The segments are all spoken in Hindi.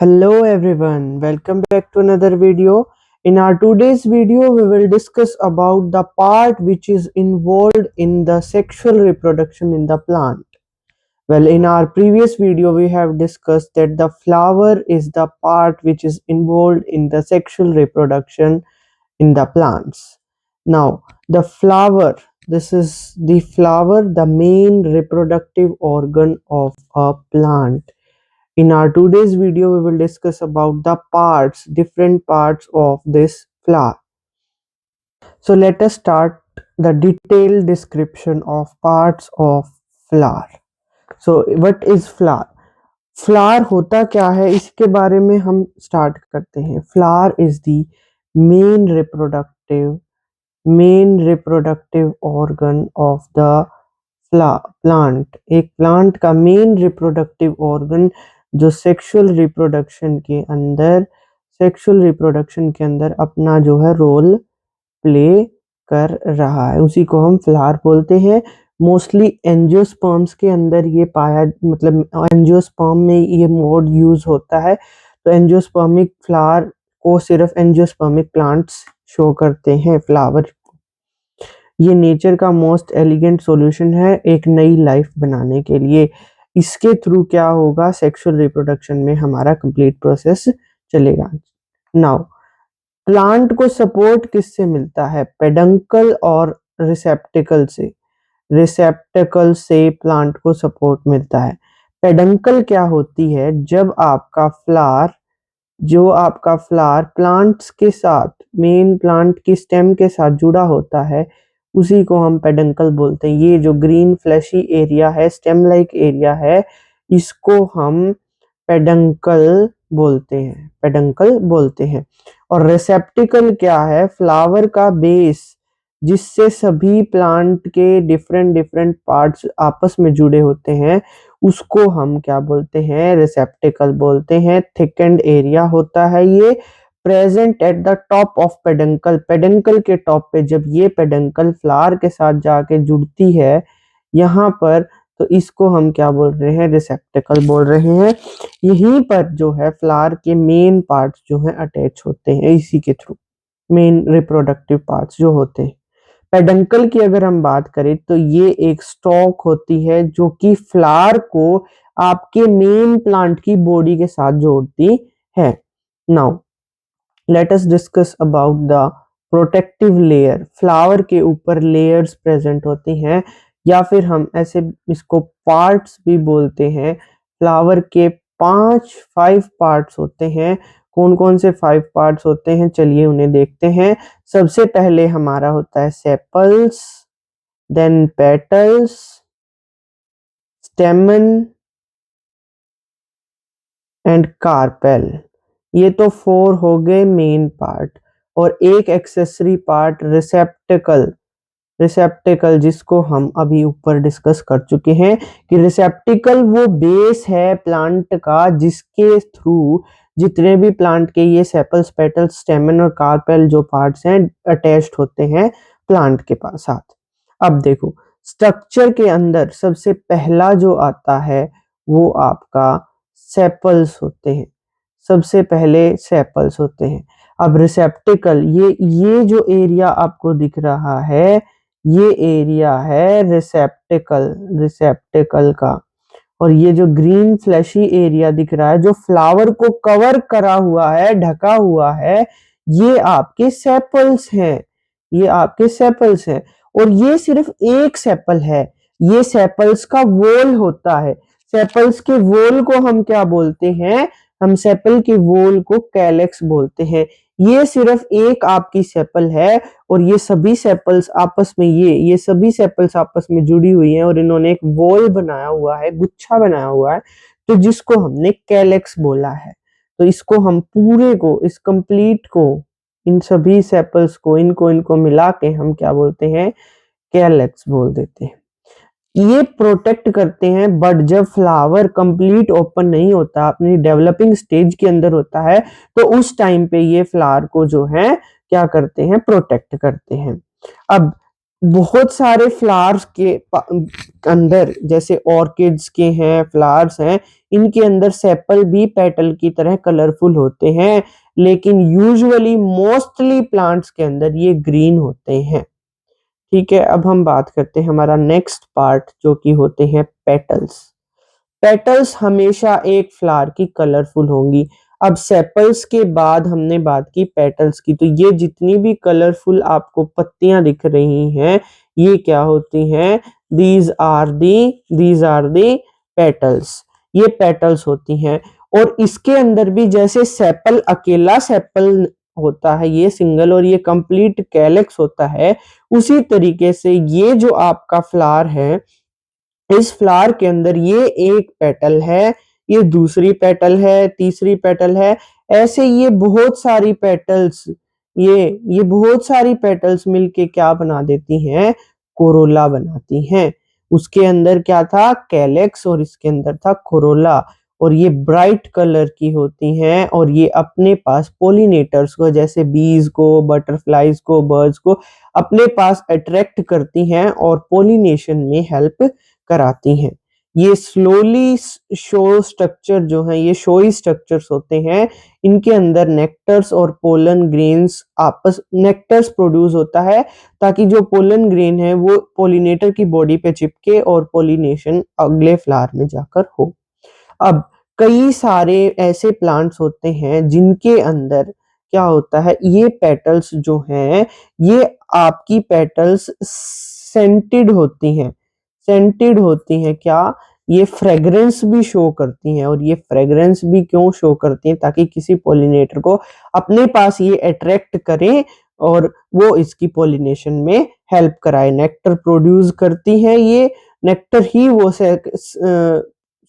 Hello everyone, welcome back to another video. In our today's video, we will discuss about the part which is involved in the sexual reproduction in the plant. Well, in our previous video, we have discussed that the flower is the part which is involved in the sexual reproduction in the plants. Now, the flower, this is the flower, the main reproductive organ of a plant. In our today's video, we will discuss about the parts, different parts of this flower. So let us start the detailed description of parts of flower. So what is flower? Flower होता क्या है इसके बारे में हम स्टार्ट करते हैं. Flower is the main reproductive organ of the plant. एक प्लांट का मेन रिप्रोडक्टिव ऑर्गन जो सेक्सुअल रिप्रोडक्शन के अंदर अपना जो है रोल प्ले कर रहा है, उसी को हम फ्लावर बोलते हैं. मोस्टली एंजियोस्पर्म्स के अंदर ये पाया, मतलब एंजियोस्पर्म में ये मोड यूज होता है. तो एंजियोस्पर्मिक फ्लावर को सिर्फ एंजियोस्पर्मिक प्लांट्स शो करते हैं फ्लावर. ये नेचर का मोस्ट एलिगेंट सॉल्यूशन है एक नई लाइफ बनाने के लिए. इसके थ्रू क्या होगा, सेक्सुअल रिप्रोडक्शन में हमारा कंप्लीट प्रोसेस चलेगा. नाउ प्लांट को सपोर्ट किससे मिलता है? पेडंकल और रिसेप्टिकल से. रिसेप्टिकल से प्लांट को सपोर्ट मिलता है. पेडंकल क्या होती है? जब आपका फ्लावर प्लांट्स के साथ, मेन प्लांट की स्टेम के साथ जुड़ा होता है, उसी को हम पेडंकल बोलते हैं. ये जो ग्रीन फ्लैशी एरिया है, स्टेम लाइक एरिया है, इसको हम पेडंकल बोलते हैं. और रिसेप्टिकल क्या है? फ्लावर का बेस, जिससे सभी प्लांट के डिफरेंट पार्ट्स आपस में जुड़े होते हैं, उसको हम क्या बोलते हैं? रिसेप्टिकल बोलते हैं. थिकेंड एरिया होता है ये, present at the top of peduncle. Peduncle के टॉप पे जब ये पेडंकल फ्लावर के साथ जाके जुड़ती है यहाँ पर, तो इसको हम क्या बोल रहे हैं? रिसेप्टिकल बोल रहे हैं. यहीं पर जो है फ्लावर के मेन पार्ट्स जो है अटैच होते हैं इसी के थ्रू, मेन रिप्रोडक्टिव पार्ट्स जो होते हैं. पेडंकल की अगर हम बात करें तो ये एक स्टॉक होती है जो कि फ्लावर को आपके मेन प्लांट की बॉडी के साथ जोड़ती है. Now let us discuss about the protective layer. Flower के ऊपर लेयर्स प्रेजेंट होती हैं, या फिर हम ऐसे इसको पार्ट्स भी बोलते हैं. फ्लावर के 5 पार्ट्स होते हैं. कौन कौन से 5 पार्ट्स होते हैं, चलिए उन्हें देखते हैं. सबसे पहले हमारा होता है sepals, then petals, stamen and carpel. ये तो 4 हो गए मेन पार्ट. और एक एक्सेसरी पार्ट रिसेप्टिकल जिसको हम अभी ऊपर डिस्कस कर चुके हैं कि रिसेप्टिकल वो बेस है प्लांट का, जिसके थ्रू जितने भी प्लांट के ये सेपल्स, पेटल्स, स्टेमन और कार्पेल जो पार्ट्स हैं अटैच्ड होते हैं प्लांट के पास साथ. अब देखो, स्ट्रक्चर के अंदर सबसे पहला जो आता है वो आपका सेपल्स होते हैं. सबसे पहले सेपल्स होते हैं. अब रिसेप्टिकल, ये जो एरिया आपको दिख रहा है, ये एरिया है रिसेप्टिकल का. और ये जो ग्रीन फ्लैशी एरिया दिख रहा है, जो फ्लावर को कवर करा हुआ है, ढका हुआ है, ये आपके सेपल्स हैं. और ये सिर्फ एक सेपल है. ये सेपल्स का वॉल होता है. सेपल्स के वॉल को हम क्या बोलते हैं? हम सेपल के वॉल को कैलेक्स बोलते हैं. ये सिर्फ एक आपकी सेपल है, और ये सभी सेपल्स आपस में जुड़ी हुई हैं, और इन्होंने एक वॉल बनाया हुआ है, गुच्छा बनाया हुआ है, तो जिसको हमने कैलेक्स बोला है. तो इसको हम पूरे को, इस कंप्लीट को, इन सभी सेपल्स को, इनको मिला के हम क्या बोलते हैं? कैलेक्स बोल देते हैं. ये प्रोटेक्ट करते हैं. बट जब फ्लावर कंप्लीट ओपन नहीं होता, अपनी डेवलपिंग स्टेज के अंदर होता है, तो उस टाइम पे ये फ्लावर को जो है क्या करते हैं? प्रोटेक्ट करते हैं. अब बहुत सारे फ्लावर्स के अंदर, जैसे ऑर्किड्स के हैं, फ्लावर्स हैं, इनके अंदर सेपल भी पेटल की तरह कलरफुल होते हैं, लेकिन यूजुअली मोस्टली प्लांट्स के अंदर ये ग्रीन होते हैं। ठीक है, अब हम बात करते हैं हमारा नेक्स्ट पार्ट जो कि होते हैं पेटल्स। पेटल्स हमेशा एक फ्लावर की कलरफुल होंगी। अब सेपल्स के बाद हमने बात की पेटल्स की, तो ये जितनी भी कलरफुल आपको पत्तियां दिख रही हैं, ये क्या होती हैं? These are the petals. ये पेटल्स होती हैं। और इसके अंदर भी जैसे सेपल अकेला सेपल होता है, ये सिंगल, और ये कंप्लीट कैलेक्स होता है, उसी तरीके से ये जो आपका फ्लावर है, इस फ्लावर के अंदर ये एक पेटल है, ये दूसरी पेटल है, तीसरी पेटल है, ऐसे ये बहुत सारी पेटल्स, ये बहुत सारी पेटल्स मिलके क्या बना देती हैं? कोरोला बनाती हैं। उसके अंदर क्या था? कैलेक्स, और इसके अंदर था कोरोला। और ये ब्राइट कलर की होती हैं, और ये अपने पास पोलिनेटर्स को, जैसे बीज को, बटरफ्लाइज को, बर्ड्स को अपने पास अट्रैक्ट करती हैं और पोलिनेशन में हेल्प कराती हैं। ये स्लोली शो स्ट्रक्चर जो है, ये शोई स्ट्रक्चर्स होते हैं। इनके अंदर नेक्टर्स और पोलन ग्रेन्स आपस नेक्टर्स प्रोड्यूस होता है, ताकि जो पोलन ग्रेन है वो पोलिनेटर की बॉडी पे चिपके और पोलिनेशन अगले फ्लावर में जाकर हो। अब कई सारे ऐसे प्लांट्स होते हैं जिनके अंदर क्या होता है, ये पेटल्स जो हैं, ये आपकी पेटल्स सेंटेड होती हैं। सेंटेड होती हैं क्या? ये फ्रेग्रेंस भी शो करती हैं, और ये फ्रेग्रेंस भी क्यों शो करती हैं? ताकि किसी पॉलिनेटर को अपने पास ये अट्रैक्ट करें और वो इसकी पॉलिनेशन में हेल्प कराए। नेक्टर प्रोड्यूस करती हैं ये, नेक्टर ही वो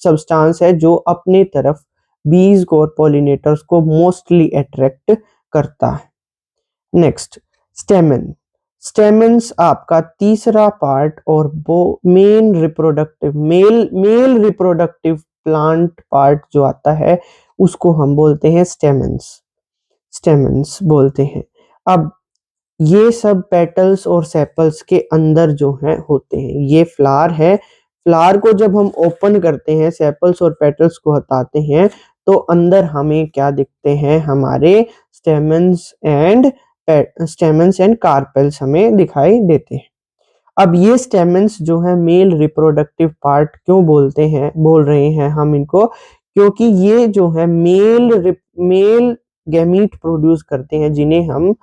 सब्सटेंस है जो अपने तरफ बीज को और पॉलिनेटर्स को मोस्टली अट्रैक्ट करता है। नेक्स्ट, स्टेमन। स्टेमन्स आपका तीसरा पार्ट, और वो मेल रिप्रोडक्टिव प्लांट पार्ट जो आता है, उसको हम बोलते हैं स्टेमन्स। स्टेमन्स बोलते हैं। अब ये सब पेटल्स और सेपल्स के अंदर जो है होते हैं। ये फ्लावर है, फ्लावर को जब हम ओपन करते हैं, सेपल्स और पेटल्स को हटाते हैं, तो अंदर हमें क्या दिखते हैं? हमारे स्टेमन्स एंड कार्पेल्स हमें दिखाई देते हैं। अब ये स्टेमन्स जो है मेल रिप्रोडक्टिव पार्ट क्यों बोल रहे हैं हम इनको? क्योंकि ये जो है मेल गैमीट प्रोड्यूस करते हैं, जिन्हें हम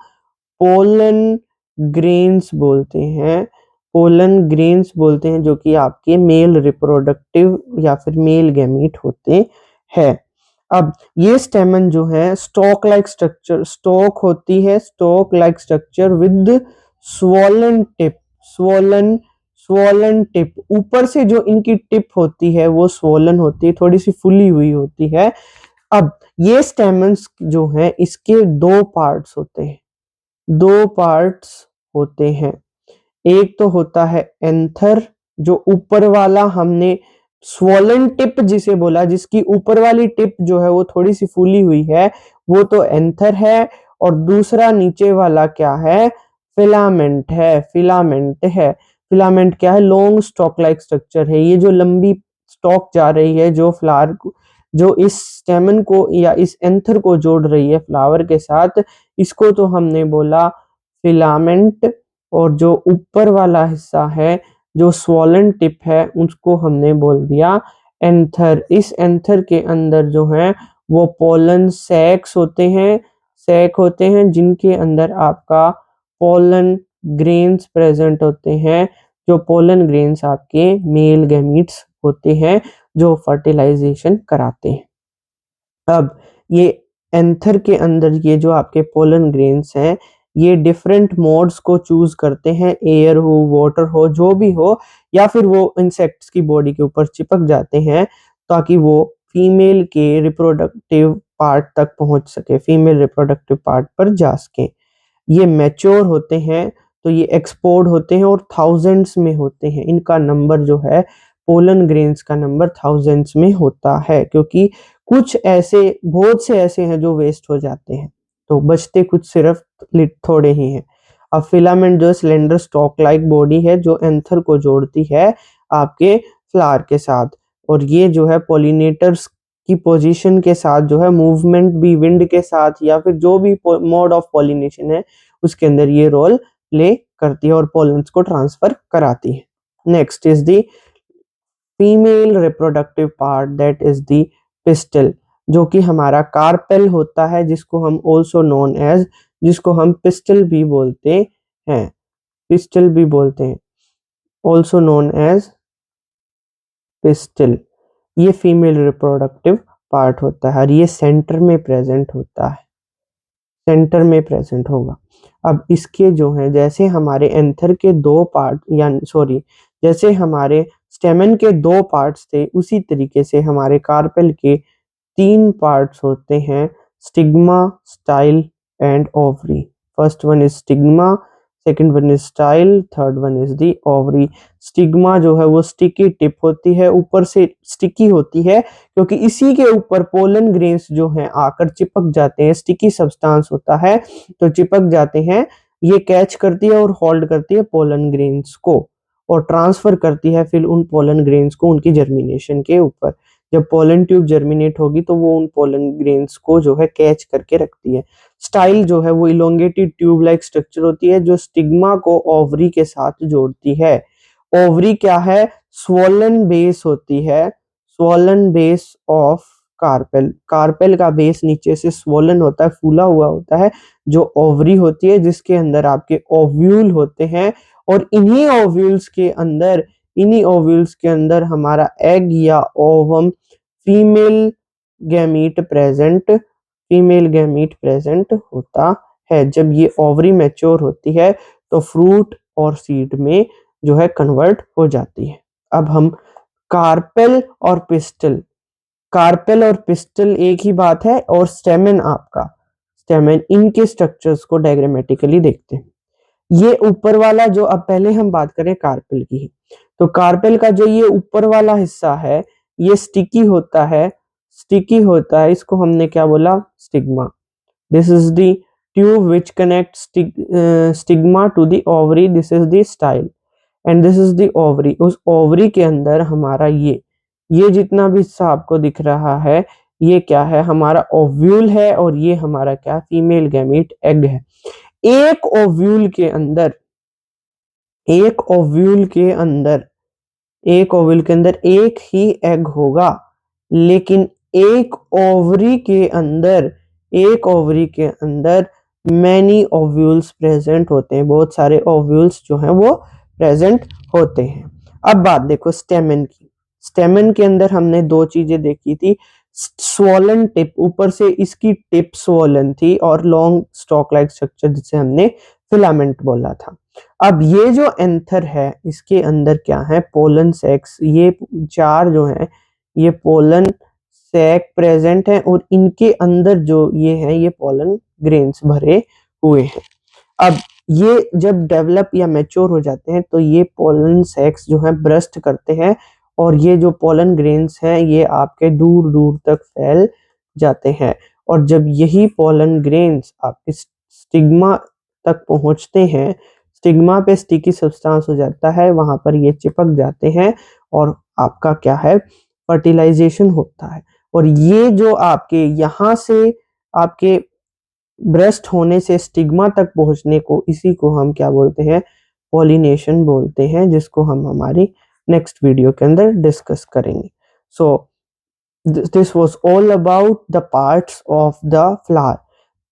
पोलन ग्रेन्स बोलते हैं। पोलन ग्रेन्स बोलते हैं, जो कि आपके मेल रिप्रोडक्टिव या फिर मेल गैमीट होते हैं। अब ये स्टेमन जो है stock like structure with swollen tip. Swollen tip, ऊपर से जो इनकी टिप होती है वो स्वॉलन होती है, थोड़ी सी फुली हुई होती है। अब ये स्टेमन्स जो है, इसके दो पार्ट्स होते हैं। दो पार्ट्स होते हैं। एक तो होता है एंथर, जो ऊपर वाला हमने स्वॉलन टिप जिसे बोला, जिसकी ऊपर वाली टिप जो है वो थोड़ी सी फूली हुई है, वो तो एंथर है। और दूसरा नीचे वाला क्या है? फिलामेंट क्या है? लॉन्ग स्टॉक लाइक स्ट्रक्चर है। ये जो लंबी स्टॉक जा रही है, जो इस स्टेमन को या इस एंथर को जोड़ रही है फ्लावर के साथ, इसको तो हमने बोला फिलामेंट। और जो ऊपर वाला हिस्सा है, जो स्वॉलन टिप है, उसको हमने बोल दिया एंथर। इस एंथर के अंदर जो है वो पोलन सैक होते हैं, जिनके अंदर आपका पोलन ग्रेन्स प्रेजेंट होते हैं। जो पोलन ग्रेन्स आपके मेल गैमीट्स होते हैं, जो फर्टिलाइजेशन कराते हैं। अब ये एंथर के अंदर ये जो आपके पोलन ग्रेन्स हैं, ये डिफरेंट मोड्स को चूज करते हैं, एयर हो, वाटर हो, जो भी हो, या फिर वो इंसेक्ट्स की बॉडी के ऊपर चिपक जाते हैं, ताकि वो फीमेल के रिप्रोडक्टिव पार्ट तक पहुंच सके, फीमेल रिप्रोडक्टिव पार्ट पर जा सके। ये मैच्योर होते हैं, तो ये एक्सपोर्ट होते हैं और थाउजेंड्स में होते हैं। इनका नंबर जो है, पोलन ग्रेन्स का नंबर थाउजेंड्स में होता है, क्योंकि कुछ ऐसे बहुत से ऐसे हैं जो वेस्ट हो जाते हैं, तो बचते कुछ सिर्फ थोड़े ही हैं। अब फिलामेंट जो स्लेंडर स्टॉक लाइक बॉडी है जो एंथर को जोड़ती है आपके फ्लावर के साथ, और ये जो है पोलिनेटर्स की पोजीशन के साथ जो है मूवमेंट भी विंड के साथ या फिर जो भी मोड ऑफ पॉलिनेशन है उसके अंदर ये रोल प्ले करती है और पोलन्स को ट्रांसफर कराती है। Next is the female reproductive part that is the pistol, जो कि हमारा कार्पेल होता है, जिसको हम ऑल्सो नोन एज, जिसको हम पिस्टल भी बोलते हैं, पिस्टल भी बोलते हैं, ऑल्सो नोन एज पिस्टल। ये फीमेल रिप्रोडक्टिव पार्ट होता है और ये सेंटर में प्रेजेंट होता है, सेंटर में प्रेजेंट होगा। अब इसके जो है जैसे हमारे एंथर के दो पार्ट या सॉरी जैसे हमारे स्टेमन के दो पार्ट्स थे, उसी तरीके से हमारे कार्पेल के तीन पार्ट्स होते हैं, stigma, style and ovary. First one is stigma, second one is style, third one is the ovary. Stigma जो है वो स्टिकी टिप होती है, ऊपर से स्टिकी होती है क्योंकि इसी के ऊपर पोलन ग्रेन्स जो हैं आकर चिपक जाते हैं, स्टिकी सब्सटेंस होता है तो चिपक जाते हैं, ये कैच करती है और होल्ड करती है पोलन ग्रेन्स को और ट्रांसफर करती है फिर उन पोलन ग्रेन्स को उनकी जर्मिनेशन के ऊपर। जब पोलन ट्यूब जर्मिनेट होगी तो वो उन पोलन ग्रेन्स को जो है कैच करके रखती है। स्टाइल जो है वो इलोंगेटेड ट्यूब लाइक स्ट्रक्चर होती है जो स्टिग्मा को ओवरी के साथ जोड़ती है। ओवरी क्या है? स्वोलन बेस होती है, swollen base of carpel. Carpel का बेस नीचे से स्वोलन होता है, फूला हुआ होता है, जो ओवरी होती है जिसके अंदर आपके ओव्यूल होते हैं और इन्हीं ओव्यूल्स के अंदर हमारा एग या ओवम फीमेल गैमीट प्रेजेंट होता है। जब ये ओवरी मैच्योर होती है तो फ्रूट और सीड में जो है कन्वर्ट हो जाती है। अब हम कार्पेल और पिस्टल एक ही बात है, और स्टेमन इनके स्ट्रक्चर्स को डायग्रामेटिकली देखते हैं। ये ऊपर वाला जो, अब पहले हम बात करें कार्पेल की, तो कार्पेल का जो ये ऊपर वाला हिस्सा है ये स्टिकी होता है, इसको हमने क्या बोला? Stigma. This is the tube which connect stigma to the ovary, this is the style and this is the ovary. उस ओवरी के अंदर हमारा ये जितना भी हिस्सा आपको दिख रहा है ये क्या है? हमारा ओव्यूल है और ये हमारा क्या? फीमेल गैमीट एग है। एक ओव्यूल के अंदर एक ही एग होगा, लेकिन एक ओवरी के अंदर मैनी ओव्यूल्स प्रेजेंट होते हैं, बहुत सारे ओव्यूल्स जो हैं वो प्रेजेंट होते हैं। अब बात देखो स्टेमन की। स्टेमन के अंदर हमने दो चीजें देखी थी, स्वोलन टिप, ऊपर से इसकी टिप स्वोलन थी, और लॉन्ग स्टॉक लाइक स्ट्रक्चर जिसे हमने फिलामेंट बोला था। अब ये जो एंथर है इसके अंदर क्या है? Pollen sacs. ये चार जो है ये पोलन सैक प्रेजेंट है और इनके अंदर जो ये है ये पोलन ग्रेन्स भरे हुए हैं। अब ये जब डेवलप या मैच्योर हो जाते हैं तो ये पोलन सैक्स जो है ब्रस्ट करते हैं और ये जो पोलन ग्रेन्स हैं ये आपके दूर दूर तक फैल जाते हैं, और जब यही पोलन ग्रेन्स आपके स्टिग्मा तक पहुंचते हैं, स्टिग्मा पे स्टिकी सब्सटेंस हो जाता है, वहां पर ये चिपक जाते हैं और आपका क्या है? फर्टिलाइजेशन होता है। और ये जो आपके यहाँ से आपके ब्रेस्ट होने से स्टिग्मा तक पहुंचने को, इसी को हम क्या बोलते हैं? पॉलिनेशन बोलते हैं, जिसको हम हमारी नेक्स्ट वीडियो के अंदर डिस्कस करेंगे। So this was all about the parts of the flower.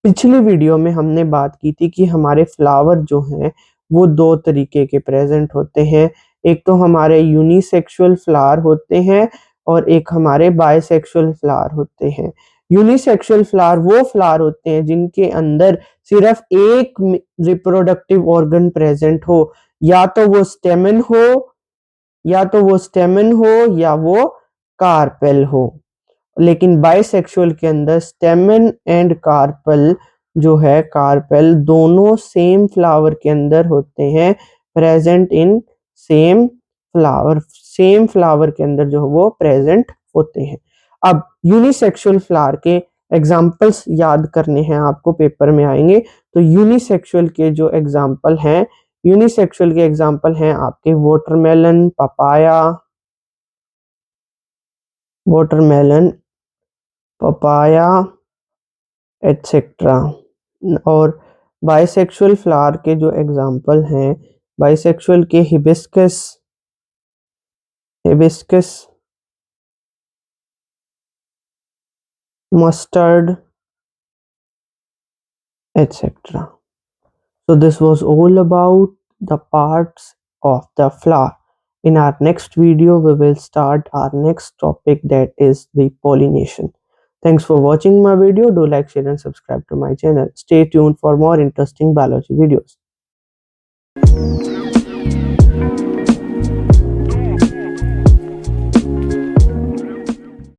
पिछली वीडियो में हमने बात की थी कि हमारे फ्लावर जो हैं वो दो तरीके के प्रेजेंट होते हैं, एक तो हमारे यूनिसेक्सुअल फ्लावर होते हैं और एक हमारे बायसेक्सुअल फ्लावर होते हैं। यूनिसेक्सुअल फ्लावर वो फ्लावर होते हैं जिनके अंदर सिर्फ एक रिप्रोडक्टिव ऑर्गन प्रेजेंट हो, या तो वो स्टेमन हो या वो कार्पेल हो। लेकिन बाइसेक्सुअल के अंदर स्टेमन एंड कार्पेल जो है, कार्पेल दोनों सेम फ्लावर के अंदर होते हैं, प्रेजेंट इन सेम फ्लावर के अंदर जो वो प्रेजेंट होते हैं। अब यूनिसेक्सुअल फ्लावर के एग्जाम्पल्स याद करने हैं आपको, पेपर में आएंगे। तो यूनिसेक्सुअल के जो एग्जाम्पल हैं, यूनिसेक्सुअल के एग्जाम्पल हैं आपके watermelon, papaya, watermelon, papaya etcetera. और बाइसेक्सुअल फ्लावर के जो एग्जाम्पल हैं, बाइसेक्सुअल के hibiscus, hibiscus, mustard, etc. So this was all about the parts of the flower. In our next video, we will start our next topic, that is the pollination. Thanks for watching my video. Do like, share and subscribe to my channel. Stay tuned for more interesting biology videos.